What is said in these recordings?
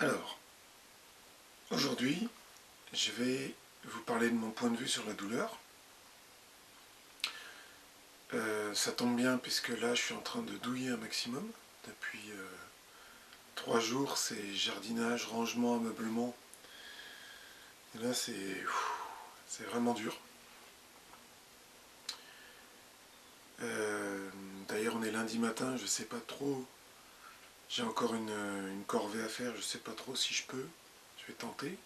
Alors, aujourd'hui, je vais vous parler de mon point de vue sur la douleur. Ça tombe bien puisque là, je suis en train de douiller un maximum. Depuis 3 jours, c'est jardinage, rangement, ameublement. Et là, c'est vraiment dur. D'ailleurs, on est lundi matin, je sais pas trop. J'ai encore une corvée à faire, je sais pas trop si je peux. Je vais tenter.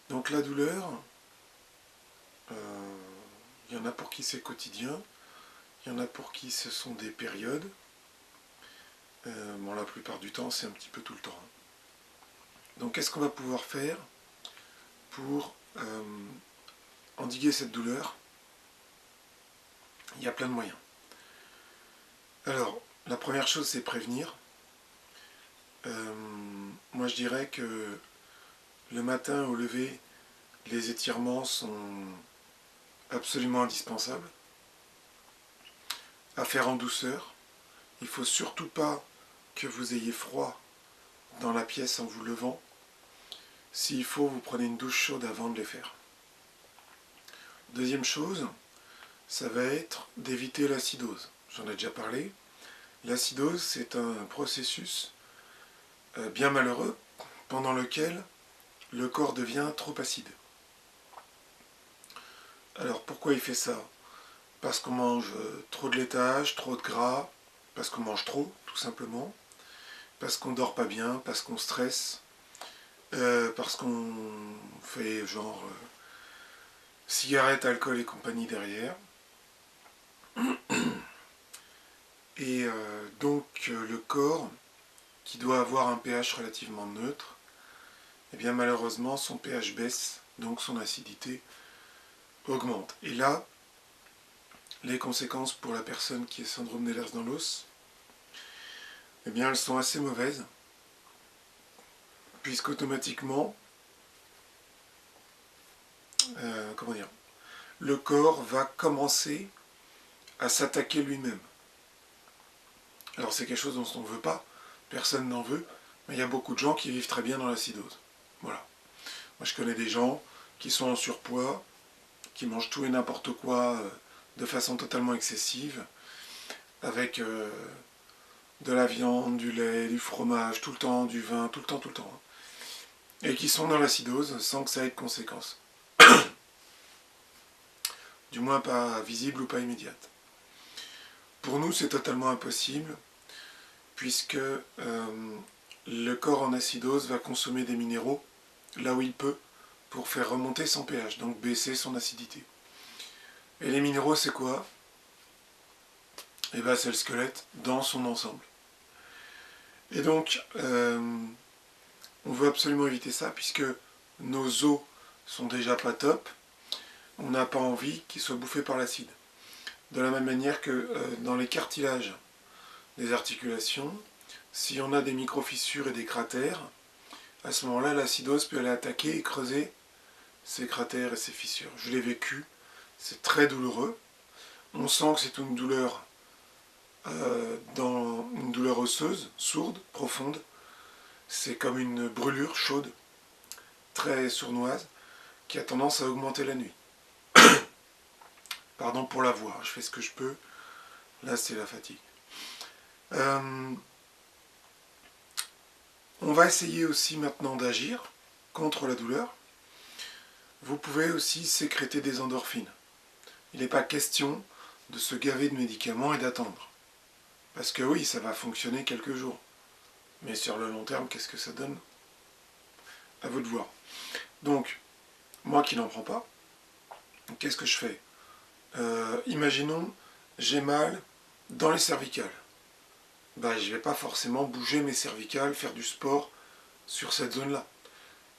Donc la douleur, il y en a pour qui c'est quotidien, il y en a pour qui ce sont des périodes. Bon, la plupart du temps, c'est un petit peu tout le temps. Donc qu'est-ce qu'on va pouvoir faire pour endiguer cette douleur? Il y a plein de moyens. Alors, la première chose, c'est prévenir. Moi, je dirais que le matin au lever, les étirements sont absolument indispensables. À faire en douceur. Il ne faut surtout pas que vous ayez froid dans la pièce en vous levant. S'il faut, vous prenez une douche chaude avant de les faire. Deuxième chose, ça va être d'éviter l'acidose. J'en ai déjà parlé. L'acidose, c'est un processus bien malheureux pendant lequel le corps devient trop acide. Alors pourquoi il fait ça? Parce qu'on mange trop de laitage, trop de gras, parce qu'on mange trop, tout simplement, parce qu'on dort pas bien, parce qu'on stresse, parce qu'on fait genre cigarette, alcool et compagnie derrière. Et donc le corps, qui doit avoir un pH relativement neutre, et bien malheureusement son pH baisse, donc son acidité augmente. Et là, les conséquences pour la personne qui est syndrome d'Ehlers-Danlos, eh bien elles sont assez mauvaises, puisqu'automatiquement, le corps va commencer à s'attaquer lui-même. Alors c'est quelque chose dont on ne veut pas, personne n'en veut, mais il y a beaucoup de gens qui vivent très bien dans l'acidose. Voilà. Moi je connais des gens qui sont en surpoids, qui mangent tout et n'importe quoi de façon totalement excessive, avec de la viande, du lait, du fromage, tout le temps, du vin, tout le temps, et qui sont dans l'acidose sans que ça ait de conséquences. Du moins pas visible ou pas immédiate. Pour nous, c'est totalement impossible, puisque le corps en acidose va consommer des minéraux là où il peut pour faire remonter son pH, donc baisser son acidité. Et les minéraux, c'est quoi? Eh bien, c'est le squelette dans son ensemble. Et donc, on veut absolument éviter ça, puisque nos os sont déjà pas top, on n'a pas envie qu'ils soient bouffés par l'acide. De la même manière que dans les cartilages des articulations, si on a des micro-fissures et des cratères, à ce moment-là, l'acidose peut aller attaquer et creuser ces cratères et ces fissures. Je l'ai vécu, c'est très douloureux. On sent que c'est une douleur une douleur osseuse, sourde, profonde. C'est comme une brûlure chaude, très sournoise, qui a tendance à augmenter la nuit. Pardon pour la voix, je fais ce que je peux. Là, c'est la fatigue. On va essayer aussi maintenant d'agir contre la douleur. Vous pouvez aussi sécréter des endorphines. Il n'est pas question de se gaver de médicaments et d'attendre. Parce que oui, ça va fonctionner quelques jours. Mais sur le long terme, qu'est-ce que ça donne? À vous de voir. Donc, moi qui n'en prends pas, qu'est-ce que je fais? Imaginons, j'ai mal dans les cervicales. Je ne vais pas forcément bouger mes cervicales, faire du sport sur cette zone-là.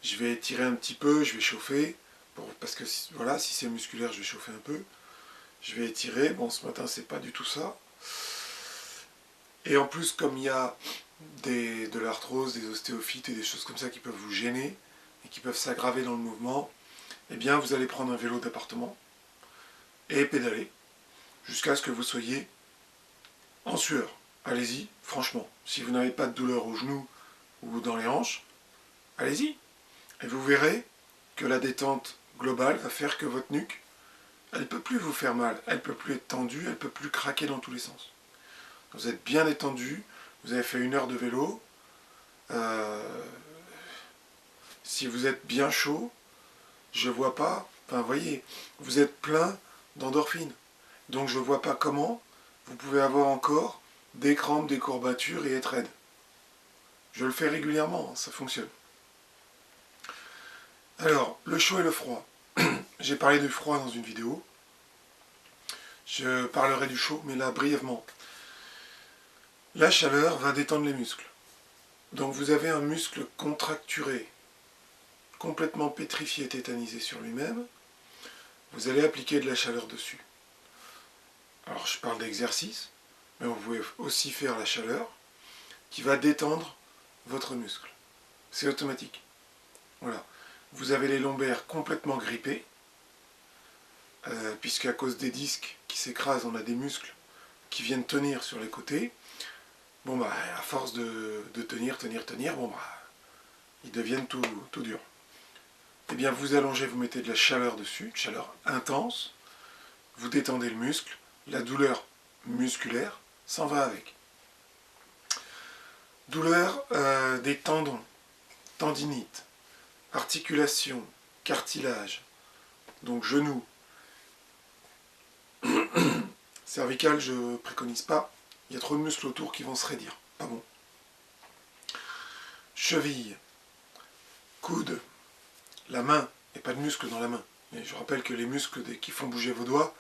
Je vais étirer un petit peu, je vais chauffer, parce que voilà, si c'est musculaire, je vais chauffer un peu. Je vais étirer, bon ce matin c'est pas du tout ça. Et en plus, comme il y a de l'arthrose, des ostéophytes et des choses comme ça qui peuvent vous gêner et qui peuvent s'aggraver dans le mouvement, eh bien vous allez prendre un vélo d'appartement et pédaler jusqu'à ce que vous soyez en sueur. Allez-y, franchement. Si vous n'avez pas de douleur au genou, ou dans les hanches, allez-y. Et vous verrez que la détente globale va faire que votre nuque, elle ne peut plus vous faire mal, elle ne peut plus être tendue, elle ne peut plus craquer dans tous les sens. Vous êtes bien détendu, vous avez fait 1 heure de vélo, si vous êtes bien chaud, je vois pas, enfin voyez, vous êtes plein d'endorphines. Donc je vois pas comment vous pouvez avoir encore des crampes, des courbatures et être raide. Je le fais régulièrement, ça fonctionne. Alors, le chaud et le froid. J'ai parlé du froid dans une vidéo. Je parlerai du chaud, mais là, brièvement. La chaleur va détendre les muscles. Donc vous avez un muscle contracturé, complètement pétrifié, tétanisé sur lui-même. Vous allez appliquer de la chaleur dessus. Alors je parle d'exercice, mais vous pouvez aussi faire la chaleur qui va détendre votre muscle. C'est automatique. Voilà. Vous avez les lombaires complètement grippés, puisqu'à cause des disques qui s'écrasent, on a des muscles qui viennent tenir sur les côtés. Bon bah, à force de tenir, bon bah, ils deviennent tout durs. Eh bien, vous allongez, vous mettez de la chaleur dessus, une chaleur intense, vous détendez le muscle, la douleur musculaire s'en va avec. Douleur des tendons, tendinite, articulation, cartilage, donc genoux. Cervical, je ne préconise pas, il y a trop de muscles autour qui vont se raidir, pas bon. Cheville, coude, la main, il n'y a pas de muscles dans la main. Et je rappelle que les muscles qui font bouger vos doigts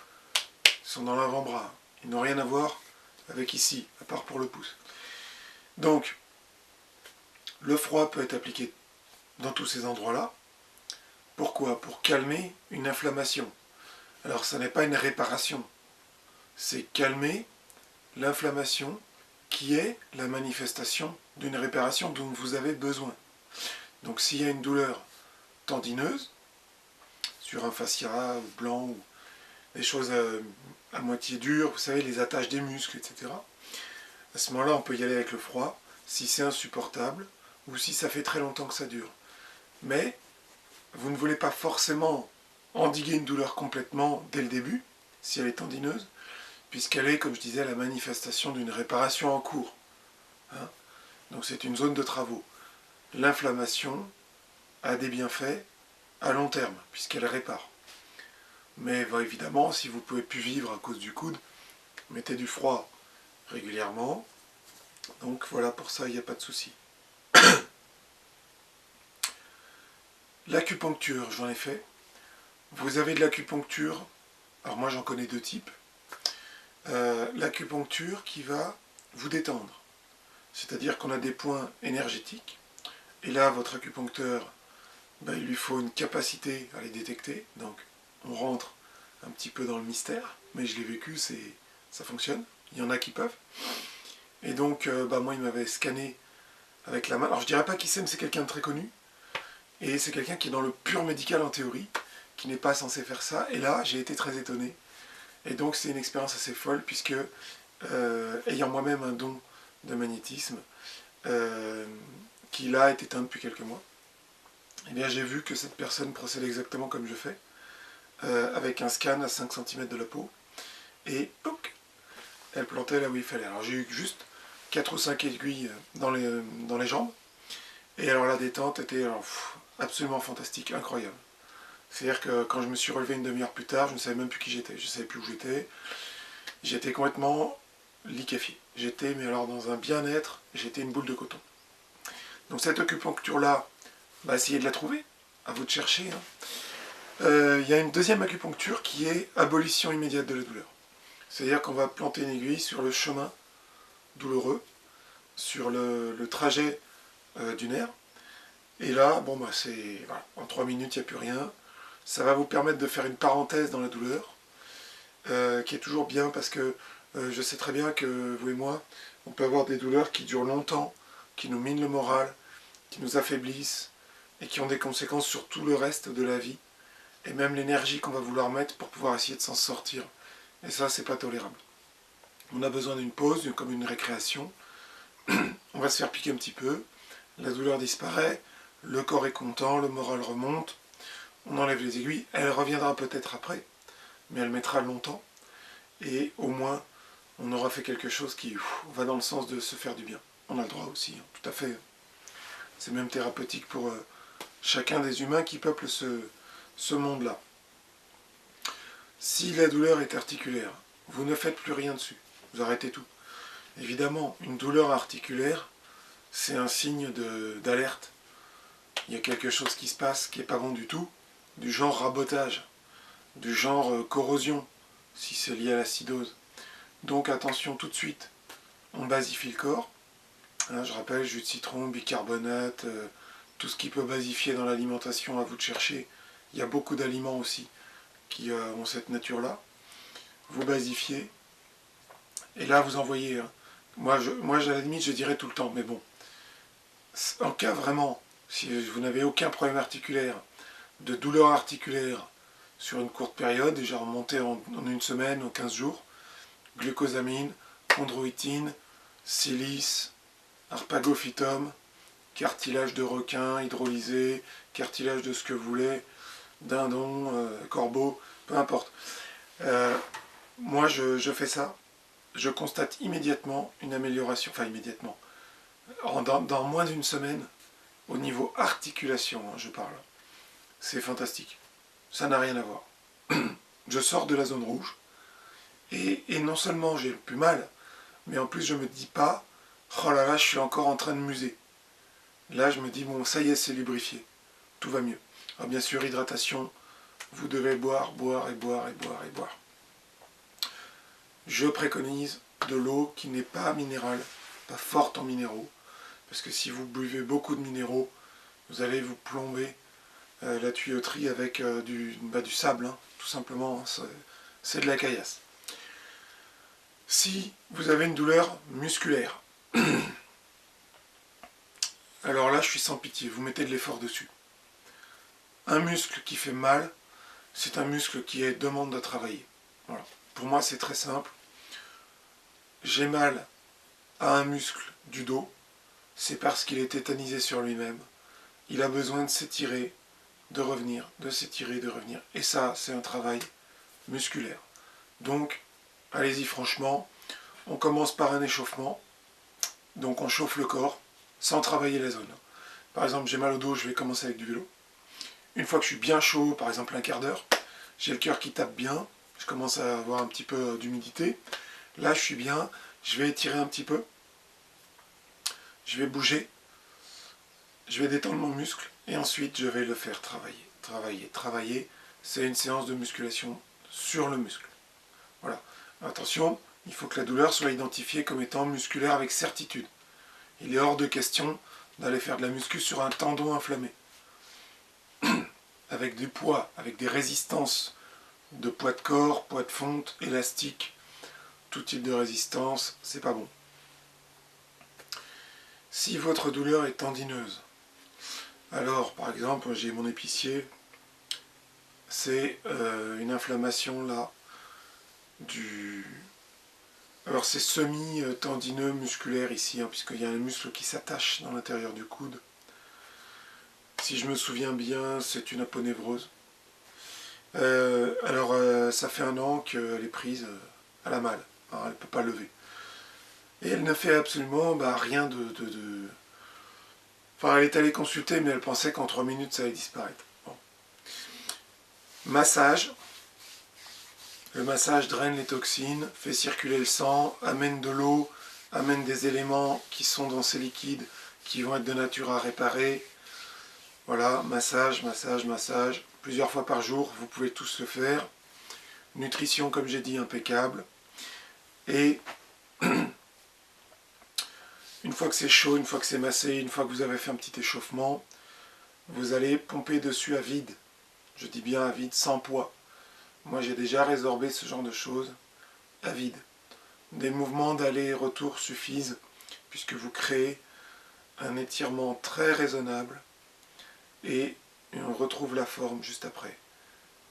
sont dans l'avant-bras. Ils n'ont rien à voir avec ici, à part pour le pouce. Donc, le froid peut être appliqué dans tous ces endroits-là. Pourquoi? Pour calmer une inflammation. Alors, ça n'est pas une réparation. C'est calmer l'inflammation qui est la manifestation d'une réparation dont vous avez besoin. Donc, s'il y a une douleur tendineuse, sur un fascia blanc ou des choses à moitié dures, vous savez, les attaches des muscles, etc. À ce moment-là, on peut y aller avec le froid, si c'est insupportable, ou si ça fait très longtemps que ça dure. Mais, vous ne voulez pas forcément endiguer une douleur complètement dès le début, si elle est tendineuse, puisqu'elle est, comme je disais, la manifestation d'une réparation en cours. Hein? Donc c'est une zone de travaux. L'inflammation a des bienfaits à long terme, puisqu'elle répare. Mais évidemment, si vous ne pouvez plus vivre à cause du coude, mettez du froid régulièrement. Donc voilà, pour ça, il n'y a pas de souci. L'acupuncture, j'en ai fait. Vous avez de l'acupuncture, alors moi j'en connais 2 types. L'acupuncture qui va vous détendre. C'est-à-dire qu'on a des points énergétiques. Et là, votre acupuncteur, il lui faut une capacité à les détecter. Donc on rentre un petit peu dans le mystère. Mais je l'ai vécu, ça fonctionne. Il y en a qui peuvent. Et donc, moi, il m'avait scanné avec la main. Alors je dirais pas qui c'est, mais c'est quelqu'un de très connu. Et c'est quelqu'un qui est dans le pur médical en théorie, qui n'est pas censé faire ça. Et là, j'ai été très étonné. Et donc c'est une expérience assez folle, puisque, ayant moi-même un don de magnétisme, qui là est éteint depuis quelques mois, eh bien j'ai vu que cette personne procède exactement comme je fais, avec un scan à 5 cm de la peau, et pouc, elle plantait là où il fallait. Alors j'ai eu juste 4 ou 5 aiguilles dans les jambes, et alors la détente était absolument fantastique, incroyable. C'est-à-dire que quand je me suis relevé une demi-heure plus tard, je ne savais même plus qui j'étais, je ne savais plus où j'étais. J'étais complètement liquéfié. J'étais, mais alors dans un bien-être, j'étais une boule de coton. Donc cette acupuncture-là, essayez de la trouver, à vous de chercher. Hein. Y a une deuxième acupuncture qui est abolition immédiate de la douleur. C'est-à-dire qu'on va planter une aiguille sur le chemin douloureux, sur le trajet du nerf. Et là, c'est voilà, en 3 minutes, il n'y a plus rien. Ça va vous permettre de faire une parenthèse dans la douleur, qui est toujours bien parce que je sais très bien que vous et moi, on peut avoir des douleurs qui durent longtemps, qui nous minent le moral, qui nous affaiblissent et qui ont des conséquences sur tout le reste de la vie et même l'énergie qu'on va vouloir mettre pour pouvoir essayer de s'en sortir. Et ça, c'est pas tolérable. On a besoin d'une pause, comme une récréation. On va se faire piquer un petit peu, la douleur disparaît, le corps est content, le moral remonte, on enlève les aiguilles, elle reviendra peut-être après, mais elle mettra longtemps, et au moins on aura fait quelque chose qui va dans le sens de se faire du bien. On a le droit aussi, hein, tout à fait. C'est même thérapeutique pour chacun des humains qui peuplent ce monde-là. Si la douleur est articulaire, vous ne faites plus rien dessus, vous arrêtez tout. Évidemment, une douleur articulaire, c'est un signe d'alerte. Il y a quelque chose qui se passe qui n'est pas bon du tout, du genre rabotage, du genre corrosion, si c'est lié à l'acidose. Donc attention tout de suite, on basifie le corps. Hein, je rappelle, jus de citron, bicarbonate, tout ce qui peut basifier dans l'alimentation, à vous de chercher. Il y a beaucoup d'aliments aussi qui ont cette nature-là. Vous basifiez, et là vous envoyez. Moi, à la limite, je dirais tout le temps, mais bon, en cas vraiment, si vous n'avez aucun problème articulaire, de douleur articulaire sur une courte période, déjà remonté en une semaine ou 15 jours, glucosamine, chondroïtine, silice, arpagophytum, cartilage de requin hydrolysé, cartilage de ce que vous voulez, dindon, corbeau, peu importe. Moi, je fais ça. Je constate immédiatement une amélioration, enfin immédiatement, dans moins d'une semaine, au niveau articulation, hein, je parle. C'est fantastique. Ça n'a rien à voir. Je sors de la zone rouge, et non seulement j'ai plus mal, mais en plus je me dis pas, oh là là, je suis encore en train de muser. Là, je me dis, bon, ça y est, c'est lubrifié. Tout va mieux. Alors bien sûr, hydratation, vous devez boire, boire et boire et boire et boire. Je préconise de l'eau qui n'est pas minérale, pas forte en minéraux, parce que si vous buvez beaucoup de minéraux, vous allez vous plomber la tuyauterie avec du sable, hein, tout simplement, hein, c'est de la caillasse. Si vous avez une douleur musculaire, alors là je suis sans pitié, vous mettez de l'effort dessus. Un muscle qui fait mal, c'est un muscle qui demande de travailler. Voilà. Pour moi c'est très simple. J'ai mal à un muscle du dos, c'est parce qu'il est tétanisé sur lui-même. Il a besoin de s'étirer, de revenir, de s'étirer, de revenir. Et ça, c'est un travail musculaire. Donc, allez-y franchement. On commence par un échauffement. Donc on chauffe le corps sans travailler la zone. Par exemple, j'ai mal au dos, je vais commencer avec du vélo. Une fois que je suis bien chaud, par exemple un quart d'heure, j'ai le cœur qui tape bien, je commence à avoir un petit peu d'humidité. Là, je suis bien, je vais étirer un petit peu, je vais bouger, je vais détendre mon muscle, et ensuite je vais le faire travailler. Travailler, travailler, c'est une séance de musculation sur le muscle. Voilà. Attention, il faut que la douleur soit identifiée comme étant musculaire avec certitude. Il est hors de question d'aller faire de la muscu sur un tendon inflammé. Avec du poids, avec des résistances de poids de corps, poids de fonte, élastique, tout type de résistance, c'est pas bon. Si votre douleur est tendineuse, alors par exemple j'ai mon épicier, c'est une inflammation là alors c'est semi-tendineux musculaire ici, hein, puisqu'il y a un muscle qui s'attache dans l'intérieur du coude. Si je me souviens bien, c'est une aponévrose. Ça fait 1 an qu'elle est prise, elle a mal, hein, elle ne peut pas lever. Et elle ne fait absolument rien Enfin, elle est allée consulter, mais elle pensait qu'en 3 minutes, ça allait disparaître. Bon. Massage. Le massage draine les toxines, fait circuler le sang, amène de l'eau, amène des éléments qui sont dans ces liquides, qui vont être de nature à réparer. Voilà, massage, massage, massage. Plusieurs fois par jour, vous pouvez tous le faire. Nutrition, comme j'ai dit, impeccable. Et une fois que c'est chaud, une fois que c'est massé, une fois que vous avez fait un petit échauffement, vous allez pomper dessus à vide. Je dis bien à vide, sans poids. Moi, j'ai déjà résorbé ce genre de choses à vide. Des mouvements d'aller et retour suffisent, puisque vous créez un étirement très raisonnable et on retrouve la forme juste après.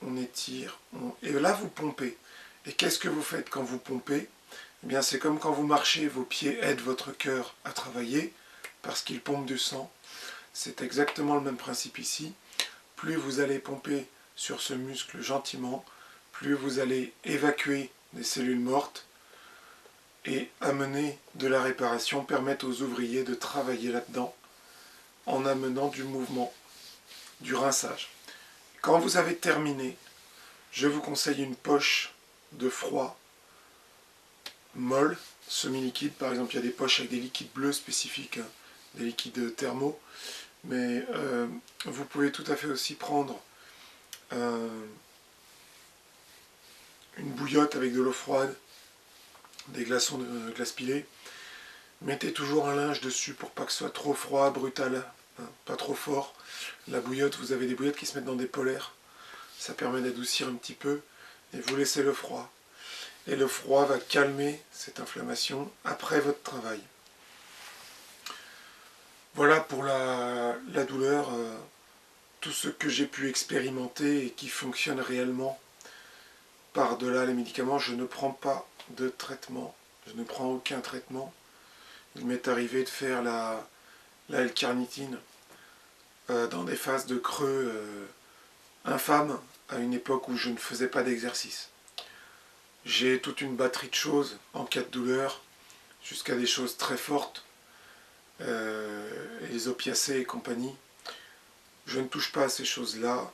On étire, et là vous pompez. Et qu'est-ce que vous faites quand vous pompez? Eh bien, c'est comme quand vous marchez, vos pieds aident votre cœur à travailler, parce qu'il pompe du sang. C'est exactement le même principe ici. Plus vous allez pomper sur ce muscle gentiment, plus vous allez évacuer des cellules mortes et amener de la réparation, permettre aux ouvriers de travailler là-dedans en amenant du mouvement, du rinçage. Quand vous avez terminé, je vous conseille une poche de froid molle, semi-liquide. Par exemple, il y a des poches avec des liquides bleus spécifiques, hein, des liquides thermaux. Mais vous pouvez tout à fait aussi prendre une bouillotte avec de l'eau froide, des glaçons de glace pilée. Mettez toujours un linge dessus pour pas que ce soit trop froid, brutal, hein, pas trop fort. La bouillotte, vous avez des bouillottes qui se mettent dans des polaires. Ça permet d'adoucir un petit peu et vous laissez le froid. Et le froid va calmer cette inflammation après votre travail. Voilà pour la douleur, tout ce que j'ai pu expérimenter et qui fonctionne réellement. Par-delà les médicaments, je ne prends pas de traitement, je ne prends aucun traitement. Il m'est arrivé de faire la L-carnitine dans des phases de creux infâmes à une époque où je ne faisais pas d'exercice. J'ai toute une batterie de choses en cas de douleur, jusqu'à des choses très fortes, et les opiacés et compagnie. Je ne touche pas à ces choses-là,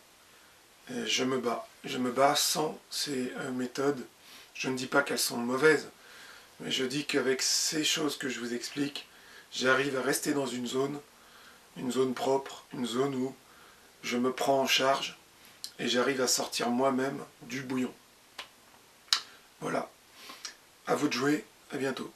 je me bats. Je me bats sans ces méthodes. Je ne dis pas qu'elles sont mauvaises, mais je dis qu'avec ces choses que je vous explique, j'arrive à rester dans une zone propre, une zone où je me prends en charge et j'arrive à sortir moi-même du bouillon. Voilà, à vous de jouer, à bientôt.